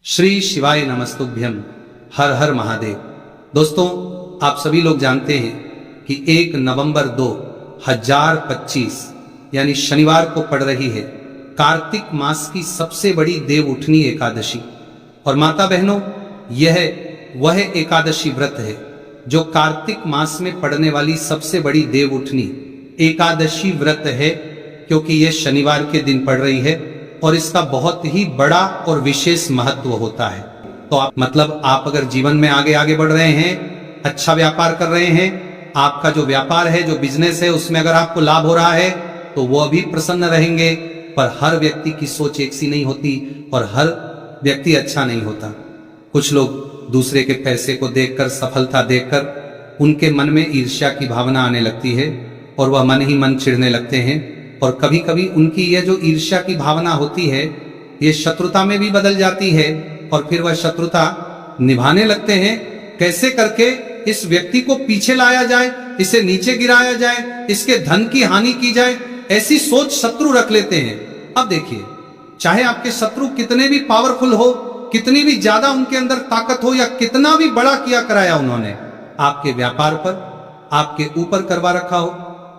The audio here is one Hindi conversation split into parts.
श्री शिवाय नमस्तुभ्यम। हर हर महादेव। दोस्तों, आप सभी लोग जानते हैं कि 1 नवंबर 2025 यानी शनिवार को पड़ रही है कार्तिक मास की सबसे बड़ी देव उठनी एकादशी। और माता बहनों, यह वह एकादशी व्रत है जो कार्तिक मास में पड़ने वाली सबसे बड़ी देव उठनी एकादशी व्रत है, क्योंकि यह शनिवार के दिन पड़ रही है और इसका बहुत ही बड़ा और विशेष महत्व होता है। तो आप अगर जीवन में आगे आगे बढ़ रहे हैं, अच्छा व्यापार कर रहे हैं, आपका जो व्यापार है, जो बिजनेस है, उसमें अगर आपको लाभ हो रहा है तो वो भी प्रसन्न रहेंगे। पर हर व्यक्ति की सोच एक सी नहीं होती और हर व्यक्ति अच्छा नहीं होता। कुछ लोग दूसरे के पैसे को देखकर, सफलता देखकर उनके मन में ईर्ष्या की भावना आने लगती है और वह मन ही मन चिढ़ने लगते हैं। और कभी कभी उनकी यह जो ईर्ष्या की भावना होती है, ये शत्रुता में भी बदल जाती है और फिर वह शत्रुता निभाने लगते हैं। कैसे करके इस व्यक्ति को पीछे लाया जाए, इसे नीचे गिराया जाए, इसके धन की हानि की जाए, ऐसी सोच शत्रु रख लेते हैं। अब देखिए, चाहे आपके शत्रु कितने भी पावरफुल हो, कितनी भी ज्यादा उनके अंदर ताकत हो, या कितना भी बड़ा किया कराया उन्होंने, आपके व्यापार पर, आपके ऊपर करवा रखा हो,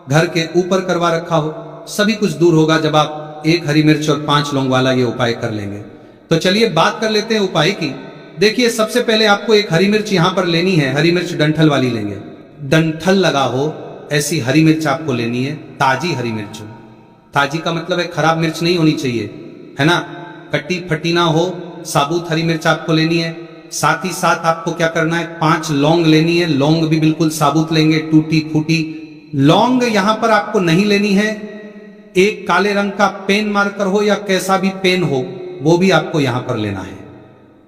घर के ऊपर करवा रखा हो, सभी कुछ दूर होगा जब आप 1 हरी मिर्च और 5 लौंग वाला ये उपाय कर लेंगे। तो चलिए बात कर लेते हैं उपाय की। देखिए, सबसे पहले आपको 1 हरी मिर्च यहां पर लेनी है। हरी मिर्च डंठल वाली लेंगे, डंठल लगा हो ऐसी हरी मिर्च आपको लेनी है। ताजी हरी मिर्च हो, ताजी का मतलब है खराब मिर्च नहीं होनी चाहिए, है ना, कट्टी फटी ना हो। साबुत हरी मिर्च आपको लेनी है। साथ ही साथ आपको क्या करना है, 5 लौंग लेनी है। लौंग भी बिल्कुल साबुत लेंगे, टूटी फूटी लौंग यहां पर आपको नहीं लेनी है। एक काले रंग का पेन मार्कर हो या कैसा भी पेन हो, वो भी आपको यहां पर लेना है।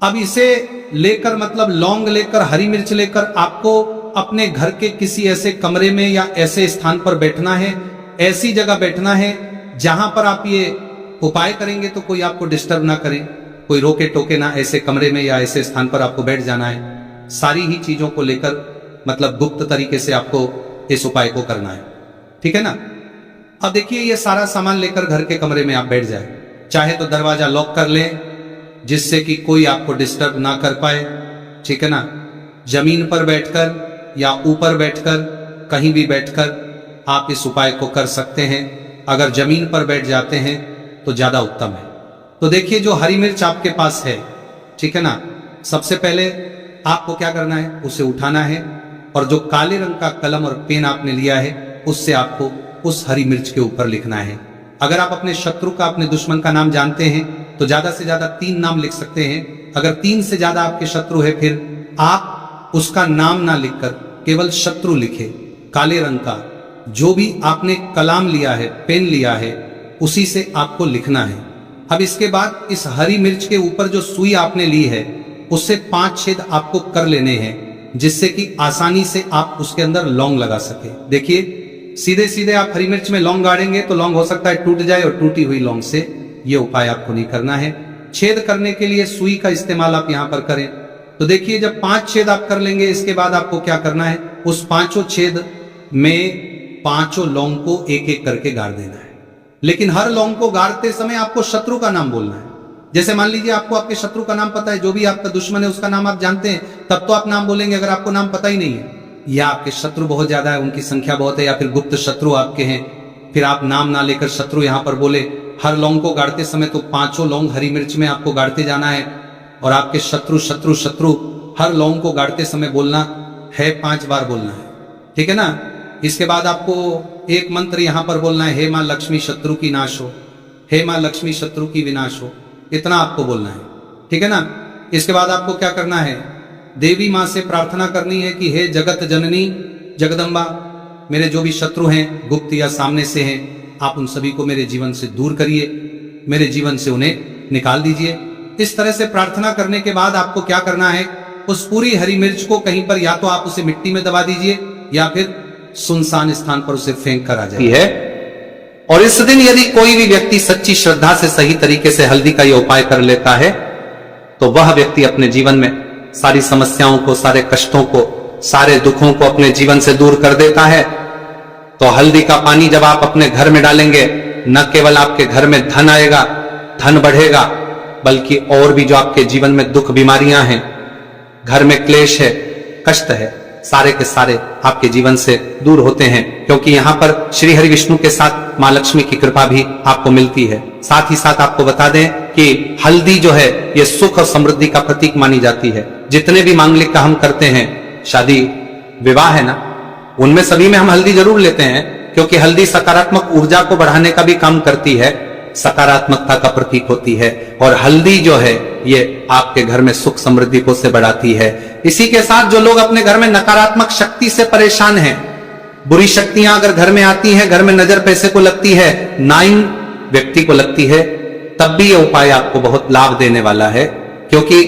अब इसे लेकर, मतलब लौंग लेकर, हरी मिर्च लेकर, आपको अपने घर के किसी ऐसे कमरे में या ऐसे स्थान पर बैठना है, ऐसी जगह बैठना है जहां पर आप ये उपाय करेंगे तो कोई आपको डिस्टर्ब ना करे, कोई रोके टोके ना। ऐसे कमरे में या ऐसे स्थान पर आपको बैठ जाना है। सारी ही चीजों को लेकर, मतलब गुप्त तरीके से आपको इस उपाय को करना है, ठीक है ना। अब देखिए, ये सारा सामान लेकर घर के कमरे में आप बैठ जाए। चाहे तो दरवाजा लॉक कर लें जिससे कि कोई आपको डिस्टर्ब ना कर पाए, ठीक है ना। जमीन पर बैठकर या ऊपर बैठकर, कहीं भी बैठकर आप इस उपाय को कर सकते हैं। अगर जमीन पर बैठ जाते हैं तो ज्यादा उत्तम है। तो देखिए, जो हरी मिर्च आपके पास है, ठीक है ना, सबसे पहले आपको क्या करना है, उसे उठाना है और जो काले रंग का कलम और पेन आपने लिया है, उससे आपको उस हरी मिर्च के ऊपर लिखना है। अगर आप अपने शत्रु का, अपने दुश्मन का नाम जानते हैं तो ज्यादा से ज्यादा 3 नाम लिख सकते हैं। अगर 3 से ज्यादा आपके शत्रु है, फिर आप उसका नाम ना लिखकर केवल शत्रु लिखे। काले रंग का जो भी आपने कलाम लिया है, पेन लिया है, उसी से आपको लिखना है। अब इसके बाद इस हरी मिर्च के ऊपर जो सुई आपने ली है, उससे 5 छेद आपको कर लेने हैं, जिससे कि आसानी से आप उसके अंदर लौंग लगा सके। देखिए, सीधे सीधे आप हरी मिर्च में लौंग गाड़ेंगे तो लौंग हो सकता है टूट जाए, और टूटी हुई लौंग से ये उपाय आपको नहीं करना है। छेद करने के लिए सुई का इस्तेमाल आप यहां पर करें। तो देखिए, जब 5 छेद आप कर लेंगे, इसके बाद आपको क्या करना है, उस 5 छेद में 5 लौंग को एक एक करके गाड़ देना है। लेकिन हर लौंग को गाड़ते समय आपको शत्रु का नाम बोलना है। जैसे मान लीजिए आपको आपके शत्रु का नाम पता है, जो भी आपका दुश्मन है उसका नाम आप जानते हैं, तब तो आप नाम बोलेंगे। अगर आपको नाम पता ही नहीं है, या आपके शत्रु बहुत ज्यादा है, उनकी संख्या बहुत है, या फिर गुप्त शत्रु आपके हैं, फिर आप नाम ना लेकर शत्रु यहां पर बोले। हर लौंग को गाड़ते समय तो 5 लौंग हरी मिर्च में आपको गाड़ते जाना है और आपके शत्रु शत्रु शत्रु हर लौंग को गाड़ते समय बोलना है, 5 बार बोलना है, ठीक है ना। इसके बाद आपको एक मंत्र यहां पर बोलना है, हे मां लक्ष्मी शत्रु की नाश हो, हे मां लक्ष्मी शत्रु की विनाश हो, इतना आपको बोलना है, ठीक है ना। इसके बाद आपको क्या करना है, देवी मां से प्रार्थना करनी है कि हे जगत जननी जगदम्बा, मेरे जो भी शत्रु हैं, गुप्त या सामने से हैं, आप उन सभी को मेरे जीवन से दूर करिए, मेरे जीवन से उन्हें निकाल दीजिए। इस तरह से प्रार्थना करने के बाद आपको क्या करना है, उस पूरी हरी मिर्च को कहीं पर, या तो आप उसे मिट्टी में दबा दीजिए या फिर सुनसान स्थान पर उसे फेंक कर आ जाए। और इस दिन यदि कोई भी व्यक्ति सच्ची श्रद्धा से, सही तरीके से हल्दी का यह उपाय कर लेता है, तो वह व्यक्ति अपने जीवन में सारी समस्याओं को, सारे कष्टों को, सारे दुखों को अपने जीवन से दूर कर देता है। तो हल्दी का पानी जब आप अपने घर में डालेंगे, न केवल आपके घर में धन आएगा, धन बढ़ेगा, बल्कि और भी जो आपके जीवन में दुख बीमारियां हैं, घर में क्लेश है, कष्ट है, सारे के सारे आपके जीवन से दूर होते हैं, क्योंकि यहाँ पर श्री हरि विष्णु के साथ मां लक्ष्मी की कृपा भी आपको मिलती है। साथ ही साथ आपको बता दें कि हल्दी जो है ये सुख और समृद्धि का प्रतीक मानी जाती है। जितने भी मांगलिक का हम करते हैं, शादी विवाह है ना, उनमें सभी में हम हल्दी जरूर लेते हैं, क्योंकि हल्दी सकारात्मक ऊर्जा को बढ़ाने का भी काम करती है, सकारात्मकता का प्रतीक होती है। और हल्दी जो है ये आपके घर में सुख समृद्धि को से बढ़ाती है। इसी के साथ जो लोग अपने घर में नकारात्मक शक्ति से परेशान हैं, बुरी शक्तियां अगर घर में आती हैं, घर में नजर पैसे को लगती है, नाइन व्यक्ति को लगती है, तब भी यह उपाय आपको बहुत लाभ देने वाला है, क्योंकि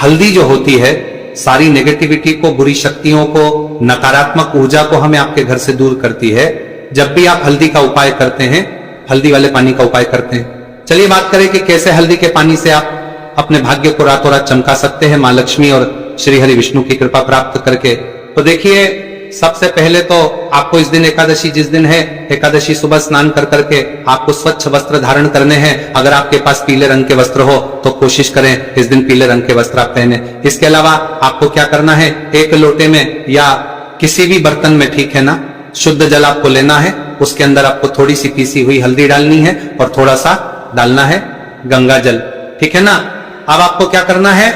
हल्दी जो होती है सारी नेगेटिविटी को, बुरी शक्तियों को, नकारात्मक ऊर्जा को हमें आपके घर से दूर करती है। जब भी आप हल्दी का उपाय करते हैं, हल्दी वाले पानी का उपाय करते हैं, चलिए बात करें कि कैसे हल्दी के पानी से आप अपने भाग्य को रातों रात चमका सकते हैं मां लक्ष्मी और श्री हरि विष्णु की कृपा प्राप्त करके। तो देखिए, सबसे पहले तो आपको इस दिन एकादशी जिस दिन है, एकादशी सुबह स्नान कर करके आपको स्वच्छ वस्त्र धारण करने हैं। अगर आपके पास पीले रंग के वस्त्र हो तो कोशिश करें इस दिन पीले रंग के वस्त्र आप पहने। इसके अलावा आपको क्या करना है, एक लोटे में या किसी भी बर्तन में, ठीक है ना, शुद्ध जल आपको लेना है, उसके अंदर आपको थोड़ी सी पीसी हुई हल्दी डालनी है और थोड़ा सा डालना है गंगा जल, ठीक है ना। अब आपको क्या करना है,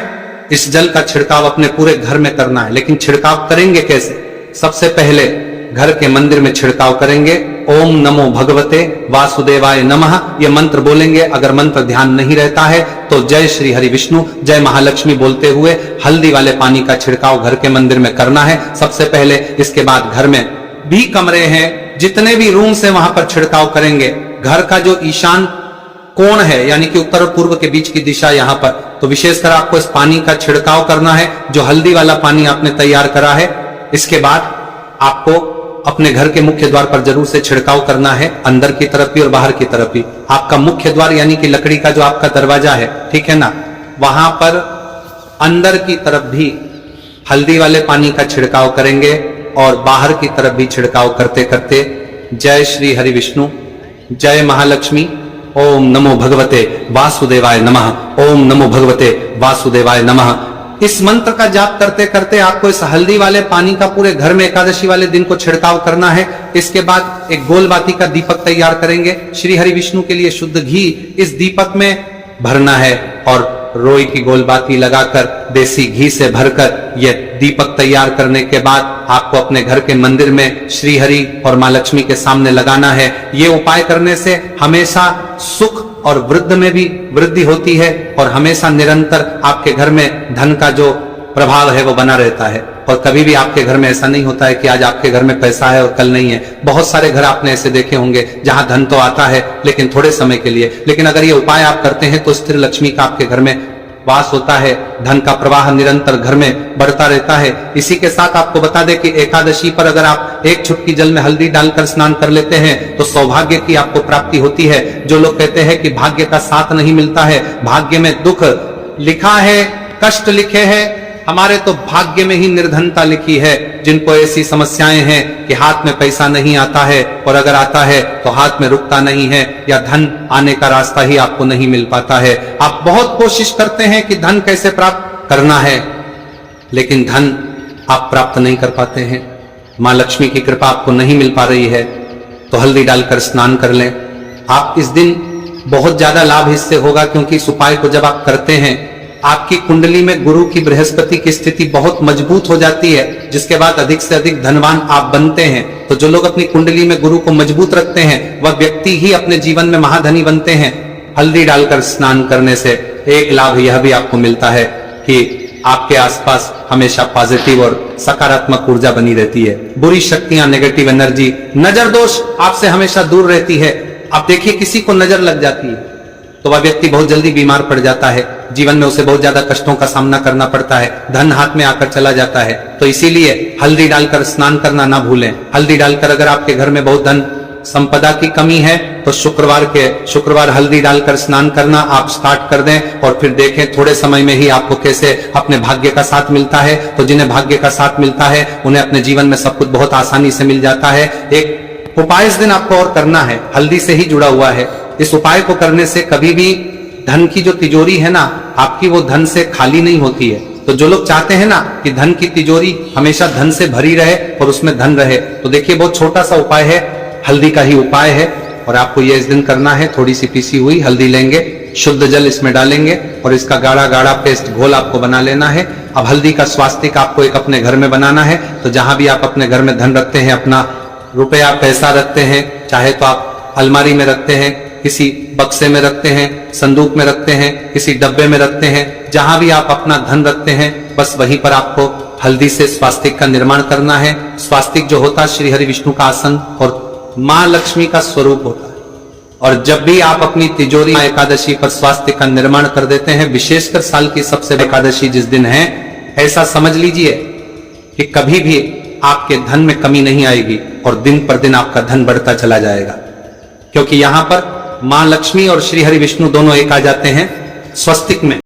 इस जल का छिड़काव अपने पूरे घर में करना है। लेकिन छिड़काव करेंगे कैसे? सबसे पहले घर के मंदिर में छिड़काव करेंगे। ओम नमो भगवते वासुदेवाय नमः ये मंत्र बोलेंगे। अगर मंत्र ध्यान नहीं रहता है तो जय श्री हरि विष्णु, जय महालक्ष्मी बोलते हुए हल्दी वाले पानी का छिड़काव घर के मंदिर में करना है सबसे पहले। इसके बाद घर में भी कमरे हैं, जितने भी रूम्स हैं, वहां पर छिड़काव करेंगे। घर का जो ईशान कोण है, यानी कि उत्तर और पूर्व के बीच की दिशा, यहां पर तो विशेषकर आपको इस पानी का छिड़काव करना है, जो हल्दी वाला पानी आपने तैयार करा है। इसके बाद आपको अपने घर के मुख्य द्वार पर जरूर से छिड़काव करना है, अंदर की तरफ भी और बाहर की तरफ भी। आपका मुख्य द्वार यानी कि लकड़ी का जो आपका दरवाजा है, ठीक है ना, वहां पर अंदर की तरफ भी हल्दी वाले पानी का छिड़काव करेंगे और बाहर की तरफ भी छिड़काव करते करते जय श्री हरि विष्णु, जय महालक्ष्मी, ओम नमो भगवते वासुदेवाय नमः, ओम नमो भगवते वासुदेवाय नमः। इस मंत्र का जाप करते करते आपको इस हल्दी वाले पानी का पूरे घर में एकादशी वाले दिन को छिड़काव करना है। इसके बाद एक गोल बाती का दीपक तैयार करेंगे, श्री हरि विष्णु के लिए शुद्ध घी इस दीपक में भरना है और रोई की गोल बाती लगाकर देसी घी से भरकर यह दीपक तैयार करने के बाद आपको अपने घर के मंदिर में श्री हरि और मां लक्ष्मी के सामने लगाना है। ये उपाय करने से हमेशा सुख और वृद्धि में भी वृद्धि होती है और हमेशा निरंतर आपके घर में धन का जो प्रभाव है वो बना रहता है। और कभी भी आपके घर में ऐसा नहीं होता है कि आज आपके घर में पैसा है और कल नहीं है। बहुत सारे घर आपने ऐसे देखे होंगे जहां धन तो आता है लेकिन थोड़े समय के लिए, लेकिन अगर ये उपाय आप करते हैं तो स्थिर लक्ष्मी का आपके घर में वास होता है, धन का प्रवाह निरंतर घर में बढ़ता रहता है। इसी के साथ आपको बता दें कि एकादशी पर अगर आप एक चुटकी जल में हल्दी डालकर स्नान कर लेते हैं तो सौभाग्य की आपको प्राप्ति होती है। जो लोग कहते हैं कि भाग्य का साथ नहीं मिलता है, भाग्य में दुख लिखा है, कष्ट लिखे हैं, हमारे तो भाग्य में ही निर्धनता लिखी है। जिनको ऐसी समस्याएं हैं कि हाथ में पैसा नहीं आता है और अगर आता है तो हाथ में रुकता नहीं है या धन आने का रास्ता ही आपको नहीं मिल पाता है। आप बहुत कोशिश करते हैं कि धन कैसे प्राप्त करना है, लेकिन धन आप प्राप्त नहीं कर पाते हैं, मां लक्ष्मी की कृपा आपको नहीं मिल पा रही है, तो हल्दी डालकर स्नान कर लें। आप इस दिन बहुत ज्यादा लाभ इससे होगा, क्योंकि इस उपाय को जब आप करते हैं आपकी कुंडली में गुरु की बृहस्पति की स्थिति बहुत मजबूत हो जाती है, जिसके बाद अधिक से अधिक धनवान आप बनते हैं। तो जो लोग अपनी कुंडली में गुरु को मजबूत रखते हैं वह व्यक्ति ही अपने जीवन में महाधनी बनते हैं। हल्दी डालकर स्नान करने से एक लाभ यह भी आपको मिलता है कि आपके आसपास हमेशा पॉजिटिव और सकारात्मक ऊर्जा बनी रहती है। बुरी शक्तियां, नेगेटिव एनर्जी, नजर दोष आपसे हमेशा दूर रहती है। आप देखिए, किसी को नजर लग जाती है तो वह व्यक्ति बहुत जल्दी बीमार पड़ जाता है, जीवन में उसे बहुत ज्यादा कष्टों का सामना करना पड़ता है, धन हाथ में आकर चला जाता है। तो इसीलिए हल्दी डालकर स्नान करना ना भूलें। हल्दी डालकर अगर आपके घर में बहुत धन संपदा की कमी है तो शुक्रवार हल्दी डालकर स्नान करना आप स्टार्ट कर दें और फिर देखें थोड़े समय में ही आपको कैसे अपने भाग्य का साथ मिलता है। तो जिन्हें भाग्य का साथ मिलता है उन्हें अपने जीवन में सब कुछ बहुत आसानी से मिल जाता है। एक उपाय इस दिन आपको और करना है, हल्दी से ही जुड़ा हुआ है। इस उपाय को करने से कभी भी धन की जो तिजोरी है ना आपकी, वो धन से खाली नहीं होती है। तो जो लोग चाहते हैं ना कि धन की तिजोरी हमेशा धन से भरी रहे और उसमें धन रहे, तो देखिए बहुत छोटा सा उपाय है, हल्दी का ही उपाय है। और आपको ये इस दिन करना है, थोड़ी सी पीसी हुई हल्दी लेंगे, शुद्ध जल इसमें डालेंगे और इसका गाढ़ा गाढ़ा पेस्ट घोल आपको बना लेना है। अब हल्दी का स्वास्तिक आपको एक अपने घर में बनाना है। तो जहां भी आप अपने घर में धन रखते हैं, अपना रुपया पैसा रखते हैं, चाहे तो आप अलमारी में रखते हैं, किसी बक्से में रखते हैं, संदूक में रखते हैं, किसी डब्बे में रखते हैं, जहां भी आप अपना धन रखते हैं, बस वहीं पर आपको हल्दी से स्वास्तिक का निर्माण करना है। स्वास्तिक जो होता है श्री हरि विष्णु का आसन और मां लक्ष्मी का स्वरूप होता है। और जब भी आप अपनी तिजोरी एकादशी पर स्वास्तिक का निर्माण कर देते हैं, विशेषकर साल की सबसे एकादशी जिस दिन है, ऐसा समझ लीजिए कि कभी भी आपके धन में कमी नहीं आएगी और दिन पर दिन आपका धन बढ़ता चला जाएगा, क्योंकि यहां पर मां लक्ष्मी और श्री हरि विष्णु दोनों एक आ जाते हैं स्वस्तिक में।